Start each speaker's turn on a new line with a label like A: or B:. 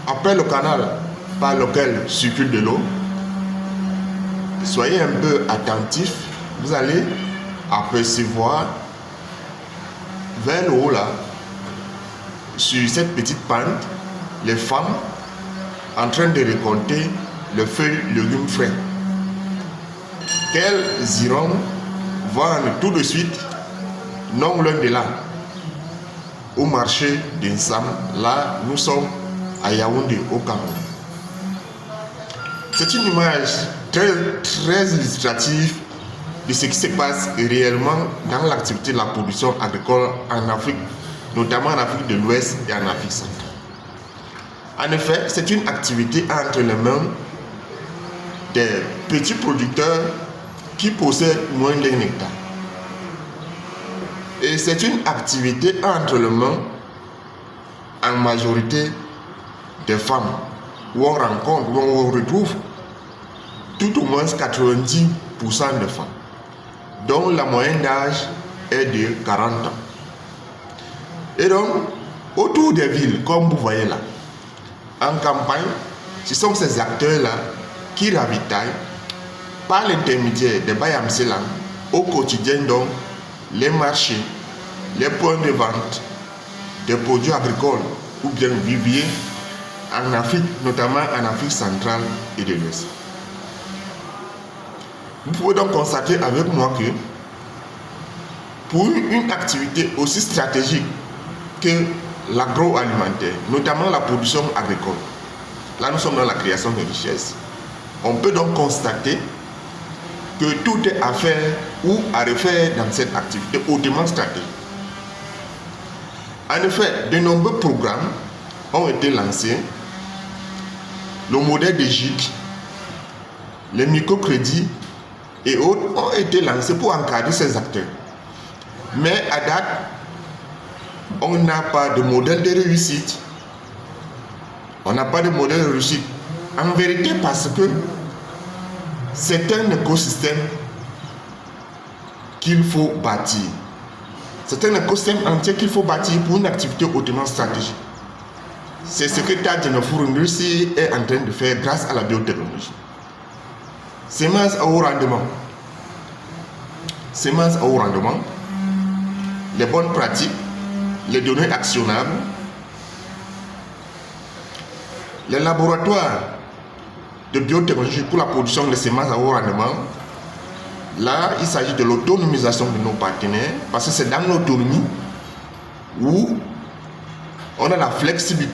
A: après le canal par lequel circule de l'eau, soyez un peu attentifs, vous allez apercevoir vers le haut là, sur cette petite pente, les femmes en train de récolter le feuille légumes frais qu'elles iront vendre tout de suite, non loin de là, au marché d'Insam. Là, nous sommes à Yaoundé, au Cameroun. C'est une image très illustrative de ce qui se passe réellement dans l'activité de la production agricole en Afrique, notamment en Afrique de l'Ouest et en Afrique centrale. En effet, c'est une activité entre les mains des petits producteurs qui possèdent moins d'un hectare. Et c'est une activité entre les mains en majorité des femmes, où on rencontre, où on retrouve tout au moins 90% de femmes, dont la moyenne d'âge est de 40 ans. Et donc, autour des villes, comme vous voyez là, en campagne, ce sont ces acteurs-là qui ravitaillent par l'intermédiaire des Bayamselang au quotidien donc les marchés, les points de vente des produits agricoles ou bien viviers en Afrique, notamment en Afrique centrale et de l'Ouest. Vous pouvez donc constater avec moi que pour une activité aussi stratégique que l'agroalimentaire, notamment la production agricole, là nous sommes dans la création de richesses, on peut donc constater que tout est à faire ou à refaire dans cette activité hautement stratégique. En effet, de nombreux programmes ont été lancés. Le modèle des GIC, les microcrédits et autres ont été lancés pour encadrer ces acteurs. Mais à date, on n'a pas de modèle de réussite. On n'a pas de modèle de réussite. En vérité, parce que c'est un écosystème qu'il faut bâtir. C'est un écosystème entier qu'il faut bâtir pour une activité hautement stratégique. C'est ce que Tadjana Fourundussi est en train de faire grâce à la biotechnologie. Semences à haut rendement. Semences à haut rendement, les bonnes pratiques, les données actionnables, les laboratoires de biotechnologie pour la production de semences à haut rendement. Là, il s'agit de l'autonomisation de nos partenaires, parce que c'est dans l'autonomie où on a la flexibilité.